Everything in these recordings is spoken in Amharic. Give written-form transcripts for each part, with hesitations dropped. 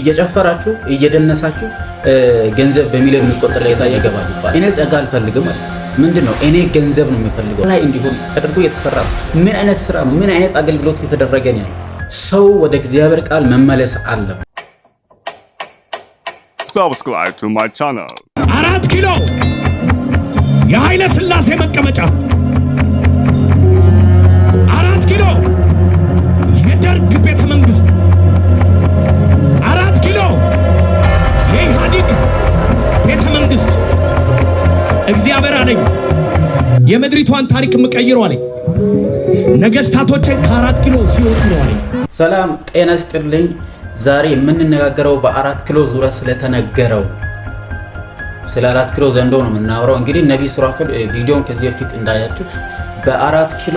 እየጨፈራችሁ እየደነሳችሁ ገንዘብ በሚሊዮን የሚቆጠር ላይ ይገባል ይባላል። እኔ ጸጋ አልፈልግም ማለት ምንድነው? እኔ ገንዘብ ነው የምፈልገው ላይ እንዲሆን ተደርጎ የተሰራ ምን አይነት ስራ ነው? ምን አይነት አገልግሎት እየተደረገ ነው? ሰው ወደ እግዚአብሔር ቃል መመለስ አለበት። Subscribe to my channel። 4 ኪሎ የኃይለ ሥላሴ መቀመጫ፣ 4 ኪሎ የደርግ ቤተ መንግስት፣ 4 ኪሎ የኢህአዴግ ቤተ መንግስት። እግዚአብሔር አለኝ የምድሪቷን ታሪክ የምቀይረው አለኝ። ነገስታቶችን ከ4 ኪሎ ሲወጡ ነው አለኝ። ሰላም ጤና ይስጥልኝ። ዛሬ የምንነጋገረው በ4 ኪሎ ዙሪያ ስለተነገረው ስለ 4 ኪሎ ዘንዶ ነው የምናወራው። እንግዲህ ነብይ ሱራፌል ቪዲዮን ከዚህ በፊት እንዳያችሁት በ4 ኪሎ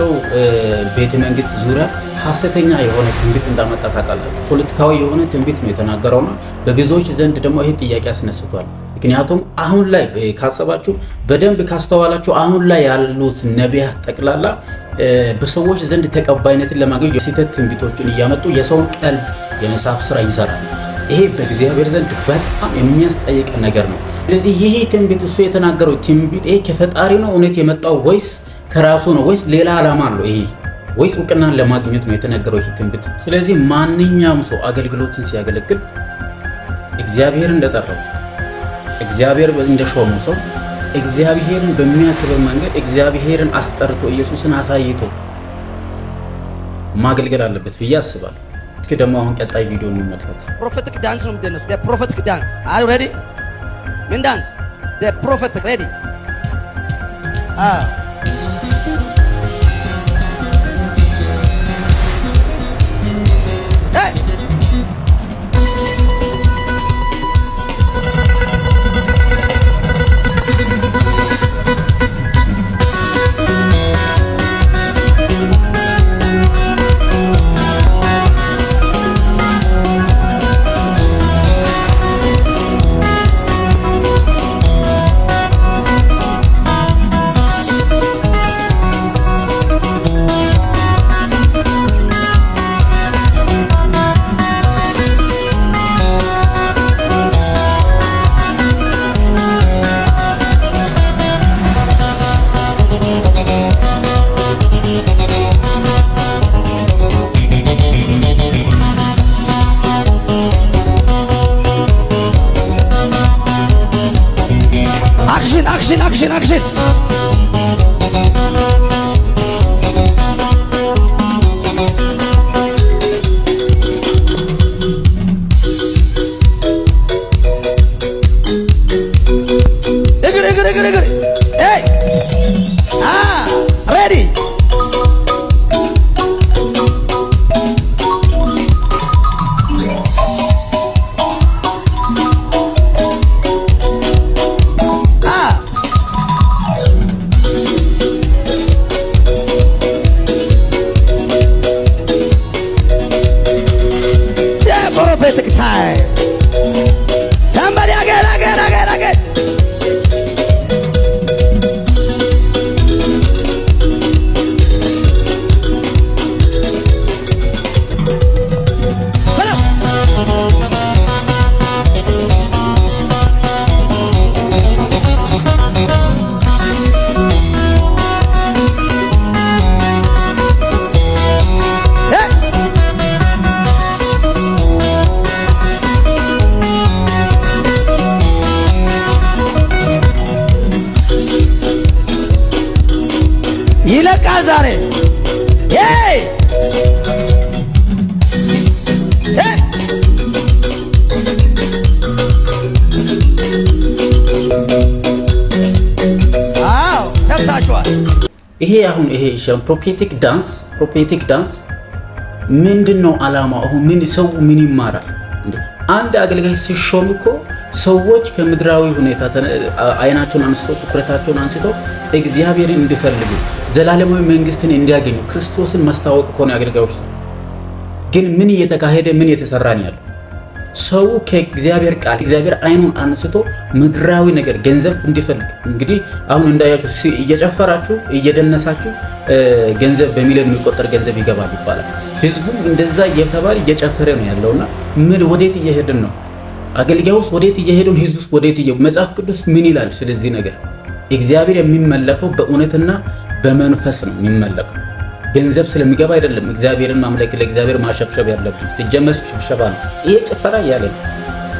ቤተ መንግስት ዙሪያ ሐሰተኛ የሆነ ትንቢት እንዳመጣ ታውቃላችሁ። ፖለቲካዊ የሆነ ትንቢት ነው የተናገረውና በብዙዎች ዘንድ ደግሞ ይሄ ጥያቄ አስነስቷል። ምክንያቱም አሁን ላይ ካሰባችሁ በደንብ ካስተዋላችሁ አሁን ላይ ያሉት ነቢያት ጠቅላላ በሰዎች ዘንድ ተቀባይነትን ለማግኘት የስህተት ትንቢቶችን እያመጡ የሰውን ቀልብ የመሳብ ስራ ይሰራል። ይሄ በእግዚአብሔር ዘንድ በጣም የሚያስጠይቅ ነገር ነው። ስለዚህ ይሄ ትንቢት እሱ የተናገረው ትንቢት ይሄ ከፈጣሪ ነው እውነት የመጣው ወይስ ከራሱ ነው ወይስ ሌላ ዓላማ አለው? ይሄ ወይስ እውቅናን ለማግኘት ነው የተነገረው ይሄ ትንቢት? ስለዚህ ማንኛውም ሰው አገልግሎትን ሲያገለግል እግዚአብሔርን እንደጠራው እግዚአብሔር እንደሾመው ሰው እግዚአብሔርን በሚያከብር መንገድ እግዚአብሔርን አስጠርቶ ኢየሱስን አሳይቶ ማገልገል አለበት ብዬ አስባለሁ። እስኪ ደግሞ አሁን ቀጣይ ቪዲዮ እንመልከት። ፕሮፌቲክ ዳንስ ነው የምትደነሱ። ፕሮፌቲክ ዳንስ አር ሬዲ ምን ዳንስ ፕሮፌቲክ ሬዲ አክሽን እግር ኤይ ሬዲ prophetic time. Somebody again. ይለቃል ዛሬ ሰምታችኋል። ይሄ አሁን ይሄ ፕሮፌቲክ ዳንስ ምንድነው ዓላማው? አሁን ምን ሰው ምን ይማራል? አንድ አገልጋይ ሲሾም እኮ ሰዎች ከምድራዊ ሁኔታ አይናቸውን አንስተው ትኩረታቸውን አንስተው እግዚአብሔርን እንዲፈልጉ ዘላለማዊ መንግስትን እንዲያገኙ ክርስቶስን ማስተዋወቅ እኮ ነው አገልጋዮች። ግን ምን እየተካሄደ ምን እየተሰራ ነው ያለው? ሰው ከእግዚአብሔር ቃል እግዚአብሔር አይኑን አንስቶ ምድራዊ ነገር ገንዘብ እንዲፈልግ እንግዲህ አሁን እንዳያችሁ እየጨፈራችሁ እየደነሳችሁ ገንዘብ በሚሊዮን የሚቆጠር ገንዘብ ይገባል ይባላል። ህዝቡም እንደዛ እየተባለ እየጨፈረ ነው ያለውና ምን ወዴት እየሄድን ነው? አገልጋዩስ ወዴት እየሄዱን? ህዝቡስ ወዴት መጽሐፍ ቅዱስ ምን ይላል ስለዚህ ነገር? እግዚአብሔር የሚመለከው በእውነትና በመንፈስ ነው የሚመለከው። ገንዘብ ስለሚገባ አይደለም እግዚአብሔርን ማምለክ ለእግዚአብሔር ማሸብሸብ ያለብን። ሲጀመር ሽብሸባ ነው ይሄ ጭፈራ እያለ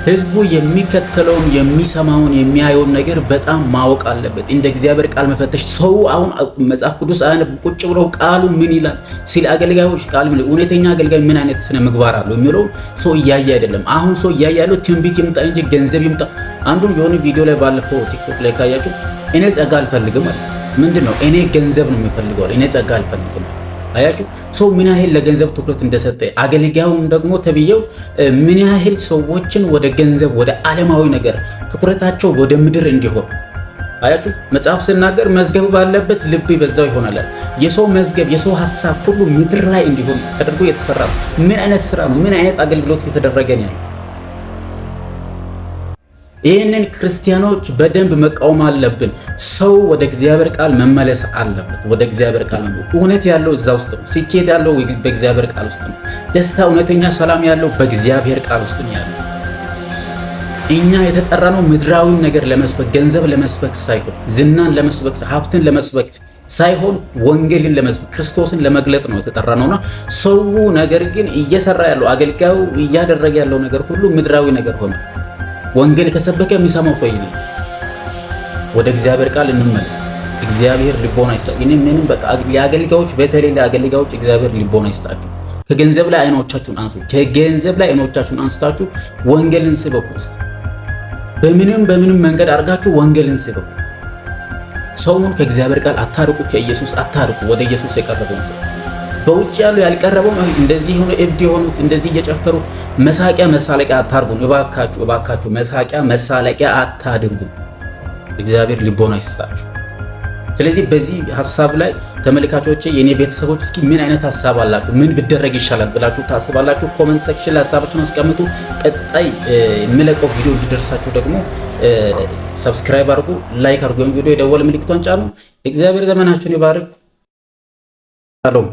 ህዝቡ የሚከተለውን የሚሰማውን የሚያየውን ነገር በጣም ማወቅ አለበት። እንደ እግዚአብሔር ቃል መፈተሽ። ሰው አሁን መጽሐፍ ቅዱስ አያነብ ቁጭ ብለው ቃሉ ምን ይላል ሲል አገልጋዮች ቃል ምን እውነተኛ አገልጋይ ምን አይነት ስነ ምግባር አለው የሚለው ሰው እያየ አይደለም። አሁን ሰው እያየ ያለው ትንቢት ይምጣ እንጂ ገንዘብ ይምጣ። አንዱም የሆነ ቪዲዮ ላይ ባለፈው ቲክቶክ ላይ ካያችሁ እኔ ጸጋ አልፈልግም አለ። ምንድነው? እኔ ገንዘብ ነው የምፈልገው፣ እኔ ጸጋ አልፈልግም። አያችሁ ሰው ምን ያህል ለገንዘብ ትኩረት እንደሰጠ፣ አገልጋዩም ደግሞ ተብየው ምን ያህል ሰዎችን ወደ ገንዘብ ወደ ዓለማዊ ነገር ትኩረታቸው ወደ ምድር እንዲሆን። አያችሁ መጽሐፍ ሲናገር መዝገብ ባለበት ልብ በዛው ይሆናል። የሰው መዝገብ የሰው ሐሳብ ሁሉ ምድር ላይ እንዲሆን ተደርጎ የተሰራ ነው። ምን አይነት ስራ ነው? ምን አይነት አገልግሎት እየተደረገ ነው? ይህንን ክርስቲያኖች በደንብ መቃወም አለብን። ሰው ወደ እግዚአብሔር ቃል መመለስ አለበት። ወደ እግዚአብሔር ቃል ነው። እውነት ያለው እዛ ውስጥ ነው። ስኬት ያለው በእግዚአብሔር ቃል ውስጥ ነው። ደስታ፣ እውነተኛ ሰላም ያለው በእግዚአብሔር ቃል ውስጥ ነው ያለው። እኛ የተጠራነው ምድራዊ ነገር ለመስበክ፣ ገንዘብ ለመስበክ ሳይሆን፣ ዝናን ለመስበክ፣ ሀብትን ለመስበክ ሳይሆን ወንጌልን ለመስበክ ክርስቶስን ለመግለጥ ነው የተጠራነውና ሰው ነገር ግን እየሰራ ያለው አገልጋዩ እያደረገ ያለው ነገር ሁሉ ምድራዊ ነገር ሆነ። ወንጌል ከሰበከ የሚሰማው ሰው ይልል። ወደ እግዚአብሔር ቃል እንመለስ። እግዚአብሔር ልቦና ይስጣ። ምንም በቃ ለአገልጋዮች በተለይ ለአገልጋዮች እግዚአብሔር ልቦና ይስጣችሁ። ከገንዘብ ላይ አይኖቻችሁን አንሱ። ከገንዘብ ላይ አይኖቻችሁን አንስታችሁ ወንጌልን ስበኩ። ውስጥ በምንም መንገድ አድርጋችሁ ወንጌልን ስበኩ። ሰውን ከእግዚአብሔር ቃል አታርቁ፣ ከኢየሱስ አታርቁ። ወደ ኢየሱስ የቀረበውን ሰው በውጭ ያሉ ያልቀረበው እንደዚህ ሆነ እብድ የሆኑት እንደዚህ እየጨፈሩ መሳቂያ መሳለቂያ አታርጉን። እባካችሁ መሳቂያ መሳለቂያ አታድርጉ። እግዚአብሔር ልቦና ይስጣችሁ። ስለዚህ በዚህ ሐሳብ ላይ ተመልካቾቼ የኔ ቤተሰቦች እስኪ ምን አይነት ሐሳብ አላችሁ? ምን ቢደረግ ይሻላል ብላችሁ ታስባላችሁ? ኮሜንት ሴክሽን ላይ ሐሳባችሁን አስቀምጡ። ቀጣይ የሚለቀው ቪዲዮ እንዲደርሳችሁ ደግሞ ሰብስክራይብ አድርጉ፣ ላይክ አድርጉ፣ ቪዲዮ የደወል ምልክቷን ጫኑ። እግዚአብሔር ዘመናችሁን ይባርክ። ሰላም